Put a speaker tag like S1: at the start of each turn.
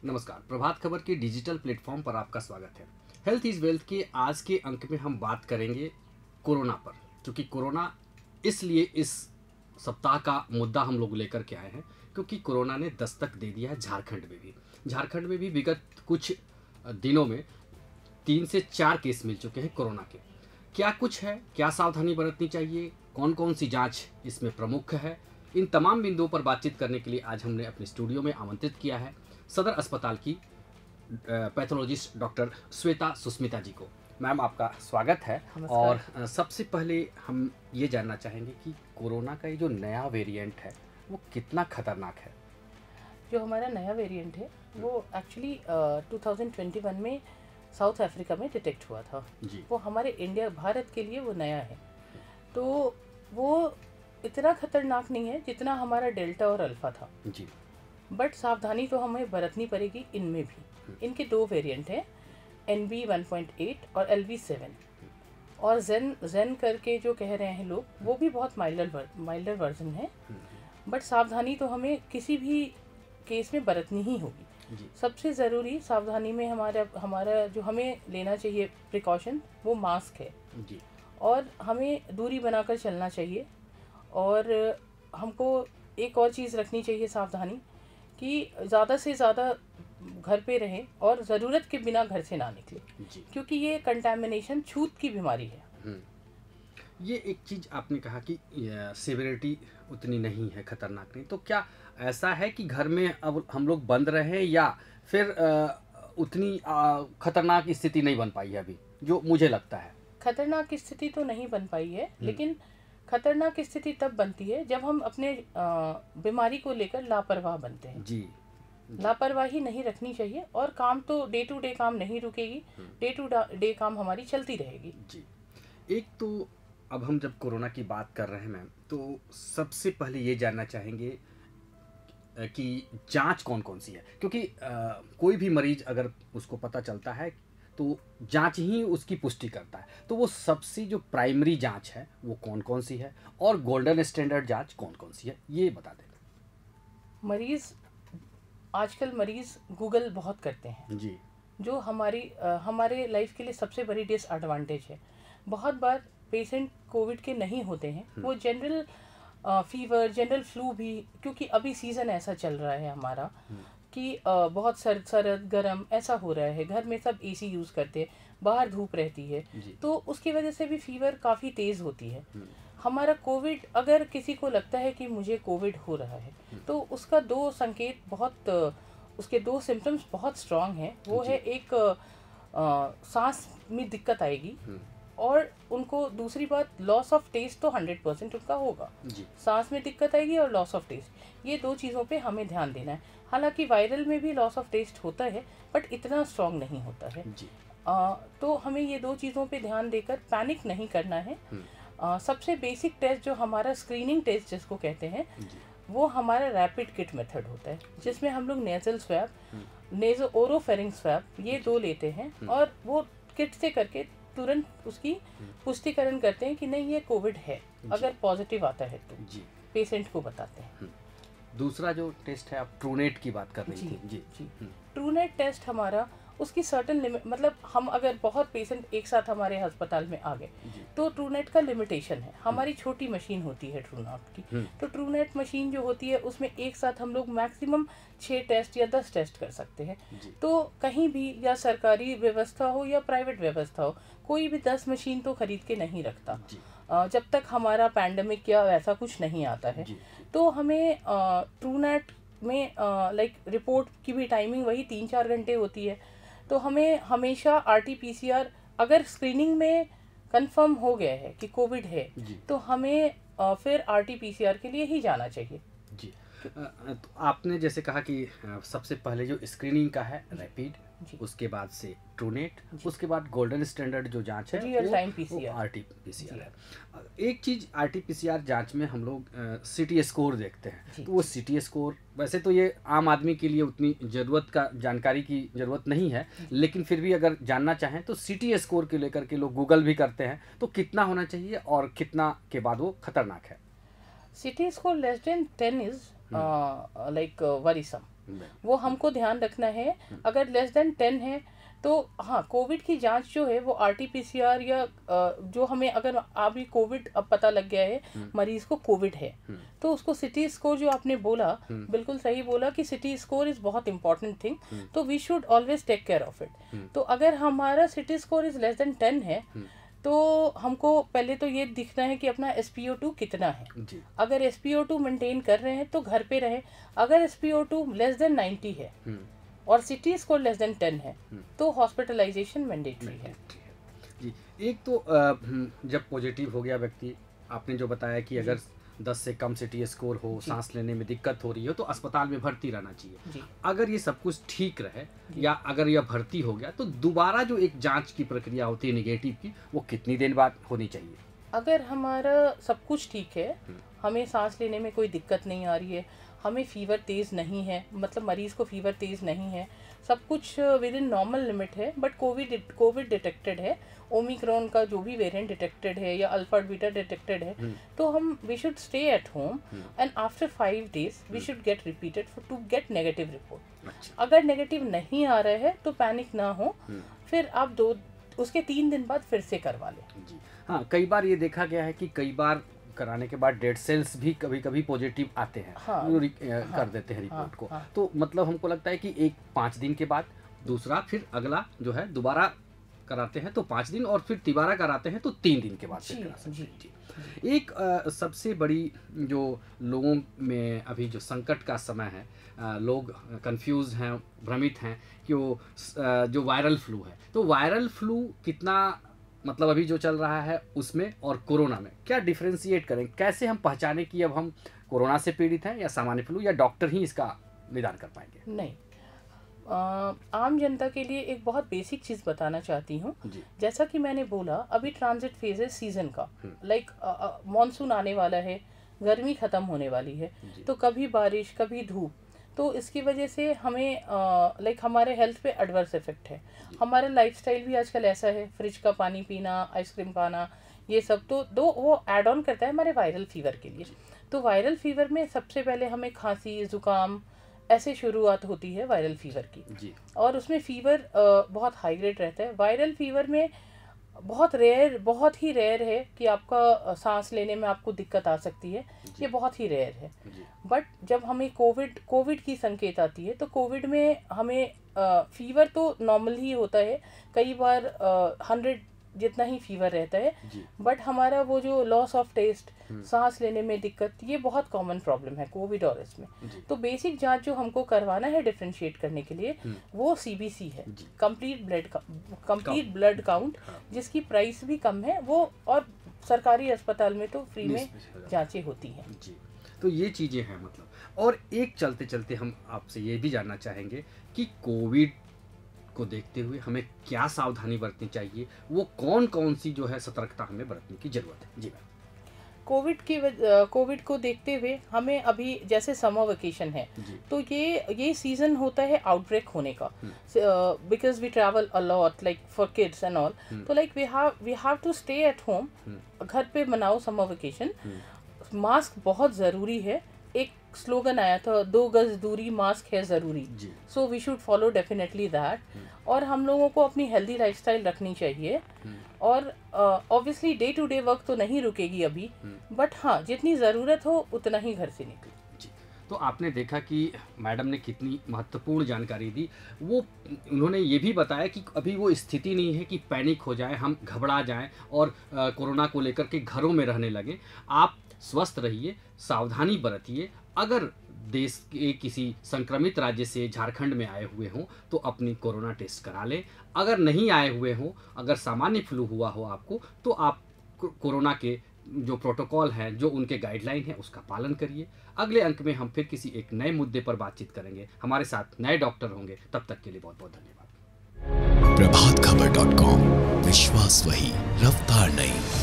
S1: नमस्कार। प्रभात खबर के digital platform पर आपका स्वागत है। हेल्थ इज़ वेल्थ के आज के अंक में हम बात करेंगे कोरोना पर, क्योंकि कोरोना इसलिए इस सप्ताह का मुद्दा हम लोग लेकर के आए हैं क्योंकि कोरोना ने दस्तक दे दिया है झारखंड में भी विगत कुछ दिनों में 3 से 4 केस मिल चुके हैं कोरोना के। क्या कुछ है, क्या सावधानी बरतनी चाहिए, कौन कौन सी जांच इसमें प्रमुख है, इन तमाम बिंदुओं पर बातचीत करने के लिए आज हमने अपने स्टूडियो में आमंत्रित किया है सदर अस्पताल की पैथोलॉजिस्ट डॉक्टर श्वेता सुस्मिता जी को। मैम, आपका स्वागत है। और सबसे पहले हम ये जानना चाहेंगे कि कोरोना का ये जो नया वेरिएंट है वो कितना खतरनाक है।
S2: जो हमारा नया वेरिएंट है वो एक्चुअली 2021 में साउथ अफ्रीका में डिटेक्ट हुआ था जी। वो हमारे भारत के लिए वो नया है, तो वो इतना खतरनाक नहीं है जितना हमारा डेल्टा और अल्फा था जी। बट सावधानी तो हमें बरतनी पड़ेगी इनमें भी। इनके 2 वेरिएंट हैं, NB 1.8 और LV 7। और जेन करके जो कह रहे हैं लोग, वो भी बहुत माइल्डर वर्जन है। बट सावधानी तो हमें किसी भी केस में बरतनी ही होगी जी। सबसे ज़रूरी सावधानी में हमारा जो हमें लेना चाहिए प्रिकॉशन, वो मास्क है जी। और हमें दूरी बनाकर चलना चाहिए। और हमको एक और चीज़ रखनी चाहिए सावधानी कि ज़्यादा से ज़्यादा घर पे रहें और ज़रूरत के बिना घर से ना निकले, क्योंकि ये कंटामिनेशन छूत की बीमारी है।
S1: ये एक चीज़ आपने कहा कि सिविरिटी उतनी नहीं है, खतरनाक नहीं, तो क्या ऐसा है कि घर में अब हम लोग बंद रहे या फिर उतनी खतरनाक स्थिति नहीं बन पाई है अभी? जो मुझे लगता है
S2: खतरनाक स्थिति तो नहीं बन पाई है, लेकिन खतरनाक स्थिति तब बनती है जब हम अपने बीमारी को लेकर लापरवाह बनते हैं जी। लापरवाही नहीं रखनी चाहिए। और काम तो डे टू डे काम नहीं रुकेगी, डे टू डे काम हमारी चलती रहेगी
S1: जी। एक तो अब हम जब कोरोना की बात कर रहे हैं मैम, तो सबसे पहले ये जानना चाहेंगे कि जांच कौन कौन सी है, क्योंकि कोई भी मरीज अगर उसको पता चलता है तो जांच ही उसकी पुष्टि करता है। तो वो सबसे जो प्राइमरी जांच है वो कौन कौन सी है और गोल्डन स्टैंडर्ड जांच कौन कौन सी है, ये बता दें।
S2: आजकल मरीज गूगल बहुत करते हैं जी, जो हमारे लाइफ के लिए सबसे बड़ी डिसएडवांटेज है। बहुत बार पेशेंट कोविड के नहीं होते हैं, वो जनरल फीवर, जनरल फ्लू भी, क्योंकि अभी सीज़न ऐसा चल रहा है हमारा कि बहुत सरद गरम ऐसा हो रहा है, घर में सब AC यूज़ करते हैं, बाहर धूप रहती है, तो उसकी वजह से भी फीवर काफ़ी तेज़ होती है। हमारा कोविड, अगर किसी को लगता है कि मुझे कोविड हो रहा है, तो उसका 2 संकेत उसके 2 सिम्टम्स बहुत स्ट्रांग हैं। वो है एक सांस में दिक्कत आएगी, और उनको दूसरी बात, लॉस ऑफ टेस्ट तो 100% उनका होगा। सांस में दिक्कत आएगी और लॉस ऑफ टेस्ट, ये 2 चीज़ों पे हमें ध्यान देना है। हालांकि वायरल में भी लॉस ऑफ टेस्ट होता है, बट इतना स्ट्रांग नहीं होता है जी। तो हमें ये 2 चीज़ों पे ध्यान देकर पैनिक नहीं करना है। सबसे बेसिक टेस्ट जो हमारा स्क्रीनिंग टेस्ट जिसको कहते हैं, वो हमारा रैपिड किट मेथड होता है, जिसमें हम लोग नेजल स्वैब, नेजो ओरोफेरिंग स्वैब, ये 2 लेते हैं और वो किट से करके तुरंत उसकी पुष्टिकरण करते हैं कि नहीं ये कोविड है। अगर पॉजिटिव आता है तो पेशेंट को बताते हैं।
S1: दूसरा जो टेस्ट है, आप ट्रूनेट की बात कर रही थी जी।
S2: ट्रूनेट टेस्ट हमारा, उसकी सर्टेन लिमिट, मतलब हम अगर बहुत पेशेंट एक साथ हमारे अस्पताल में आ गए तो ट्रूनेट का लिमिटेशन है। हमारी छोटी मशीन होती है ट्रूनेट की, तो ट्रूनेट मशीन जो होती है उसमें एक साथ हम लोग मैक्सिमम 6 टेस्ट या 10 टेस्ट कर सकते हैं। तो कहीं भी, या सरकारी व्यवस्था हो या प्राइवेट व्यवस्था हो, कोई भी 10 मशीन तो खरीद के नहीं रखता जब तक हमारा पैंडेमिक या वैसा कुछ नहीं आता है। तो हमें ट्रूनेट में लाइक रिपोर्ट की भी टाइमिंग वही 3-4 घंटे होती है। तो हमें हमेशा RT-PCR, अगर स्क्रीनिंग में कंफर्म हो गया है कि कोविड है, तो हमें फिर RT-PCR के लिए ही जाना चाहिए
S1: जी। तो आपने जैसे कहा कि सबसे पहले जो स्क्रीनिंग का है रैपिड, उसके बाद से ट्रूनेट, उसके बाद गोल्डन स्टैंडर्ड जो जांच है
S2: रियल टाइम PCR,
S1: RT-PCR है। एक चीज़ RT-PCR जांच में हम लोग CT स्कोर देखते हैं, तो वो CT स्कोर, वैसे तो ये आम आदमी के लिए उतनी जानकारी की ज़रूरत नहीं है, लेकिन फिर भी अगर जानना चाहें तो CT स्कोर के लेकर के लोग गूगल भी करते हैं, तो कितना होना चाहिए और कितना के बाद वो खतरनाक है?
S2: CT score less than 10 is like worrisome वो हमको ध्यान रखना है। अगर लेस देन 10 है तो हाँ, कोविड की जांच जो है वो RT-PCR या जो हमें अगर अभी कोविड अब पता लग गया है मरीज को कोविड है तो उसको सिटी स्कोर जो आपने बोला बिल्कुल सही बोला कि सिटी स्कोर इज बहुत इंपॉर्टेंट थिंग, तो we should always take care of it. तो अगर हमारा CT score is less than 10 है तो हमको पहले तो ये दिखना है कि अपना SpO2 कितना है। अगर SpO2 मेंटेन कर रहे हैं तो घर पे रहे। अगर SpO2 लेस देन 90 है और सिटी स्कोर लेस देन 10 है तो हॉस्पिटलाइजेशन मैंडेटरी है।
S1: जी, एक तो जब पॉजिटिव हो गया व्यक्ति, आपने जो बताया कि अगर 10 से कम सिटी स्कोर हो, सांस लेने में दिक्कत हो रही हो तो अस्पताल में भर्ती रहना चाहिए। अगर ये सब कुछ ठीक रहे या अगर यह भर्ती हो गया तो दोबारा जो एक जांच की प्रक्रिया होती है नेगेटिव की, वो कितनी देर बाद होनी चाहिए?
S2: अगर हमारा सब कुछ ठीक है, हमें सांस लेने में कोई दिक्कत नहीं आ रही है, हमें फीवर तेज़ नहीं है, मतलब मरीज़ को फीवर तेज़ नहीं है, सब कुछ विद इन नॉर्मल लिमिट है, बट कोविड डिटेक्टेड है, ओमिक्रॉन का जो भी वेरिएंट डिटेक्टेड है या अल्फा बीटा डिटेक्टेड है, तो we should stay at home and after 5 days we should get repeated to get negative report. अगर नेगेटिव नहीं आ रहा है तो पैनिक ना हो, फिर आप उसके 3 दिन बाद फिर से करवा लें।
S1: जी हाँ, कई बार ये देखा गया है कि कई बार कराने के बाद डेड सेल्स भी कभी कभी पॉजिटिव आते हैं। कर देते हैं रिपोर्ट को। तो मतलब हमको लगता है कि 5 दिन के बाद दूसरा फिर अगला जो है दोबारा कराते हैं तो 5 दिन, और फिर तिबारा कराते हैं तो 3 दिन के बाद फिर करा सकते हैं। एक सबसे बड़ी जो लोगों में अभी जो संकट का समय है, लोग कंफ्यूज हैं, भ्रमित हैं कि वो जो वायरल फ्लू है, तो वायरल फ्लू कितना मतलब अभी जो चल रहा है उसमें और कोरोना में क्या डिफरेंशिएट करें, कैसे हम पहचानें कि अब हम कोरोना से पीड़ित हैं या सामान्य फ्लू, या डॉक्टर ही इसका निदान कर पाएंगे?
S2: नहीं, आम जनता के लिए एक बहुत बेसिक चीज़ बताना चाहती हूँ। जैसा कि मैंने बोला, अभी ट्रांजिट फेज है सीजन का, लाइक मॉनसून आने वाला है, गर्मी ख़त्म होने वाली है, तो कभी बारिश कभी धूप, तो इसकी वजह से हमें हमारे हेल्थ पे एडवर्स इफेक्ट है। हमारा लाइफस्टाइल भी आजकल ऐसा है, फ्रिज का पानी पीना, आइसक्रीम खाना, ये सब तो वो ऐड ऑन करता है हमारे वायरल फीवर के लिए। तो वायरल फीवर में सबसे पहले हमें खांसी, जुकाम, ऐसे शुरुआत होती है वायरल फीवर की, और उसमें फीवर बहुत हाई ग्रेड रहता है। वायरल फीवर में बहुत ही रेयर है कि आपका सांस लेने में आपको दिक्कत आ सकती है, ये बहुत ही रेयर है। बट जब हमें कोविड की संकेत आती है तो कोविड में हमें फीवर तो नॉर्मल ही होता है, कई बार 100 जितना ही फीवर रहता है, बट हमारा वो जो लॉस ऑफ टेस्ट, सांस लेने में दिक्कत, ये बहुत कॉमन प्रॉब्लम है कोविड और इसमें। तो बेसिक जांच जो हमको करवाना है डिफरेंशिएट करने के लिए, वो CBC है, कंप्लीट ब्लड काउंट, जिसकी प्राइस भी कम है वो, और सरकारी अस्पताल में तो फ्री में जांचें होती हैं।
S1: तो ये चीज़ें हैं मतलब। और एक चलते चलते हम आपसे ये भी जानना चाहेंगे कि कोविड को देखते हुए हमें क्या सावधानी बरतनी चाहिए, वो कौन कौन सी जो है सतर्कता हमें बरतने की जरूरत है? जी मैम।
S2: कोविड को देखते हुए हमें अभी जैसे समर वेकेशन है, तो ये सीजन होता है आउटब्रेक होने का, because we travel a lot like for kids and all, तो like we have to stay at home, घर पे मनाओ समर वेकेशन। मास्क बहुत ज़रूरी है, एक स्लोगन आया था 2 गज दूरी, मास्क है ज़रूरी, so we should follow definitely that. और हम लोगों को अपनी हेल्दी लाइफस्टाइल रखनी चाहिए, और obviously day to day work तो नहीं रुकेगी अभी, बट हाँ जितनी ज़रूरत हो उतना ही घर से निकले।
S1: तो आपने देखा कि मैडम ने कितनी महत्वपूर्ण जानकारी दी। वो उन्होंने ये भी बताया कि अभी वो स्थिति नहीं है कि पैनिक हो जाए, हम घबरा जाएं और कोरोना को लेकर के घरों में रहने लगें। आप स्वस्थ रहिए, सावधानी बरतिए। अगर देश के किसी संक्रमित राज्य से झारखंड में आए हुए हों तो अपनी कोरोना टेस्ट करा लें। अगर नहीं आए हुए हों, अगर सामान्य फ्लू हुआ हो आपको, तो आप कोरोना के जो प्रोटोकॉल हैं, जो उनके गाइडलाइन है, उसका पालन करिए। अगले अंक में हम फिर किसी एक नए मुद्दे पर बातचीत करेंगे। हमारे साथ नए डॉक्टर होंगे। तब तक के लिए बहुत बहुत धन्यवाद।
S3: प्रभातखबर.com, विश्वास वही, रफ्तार नहीं।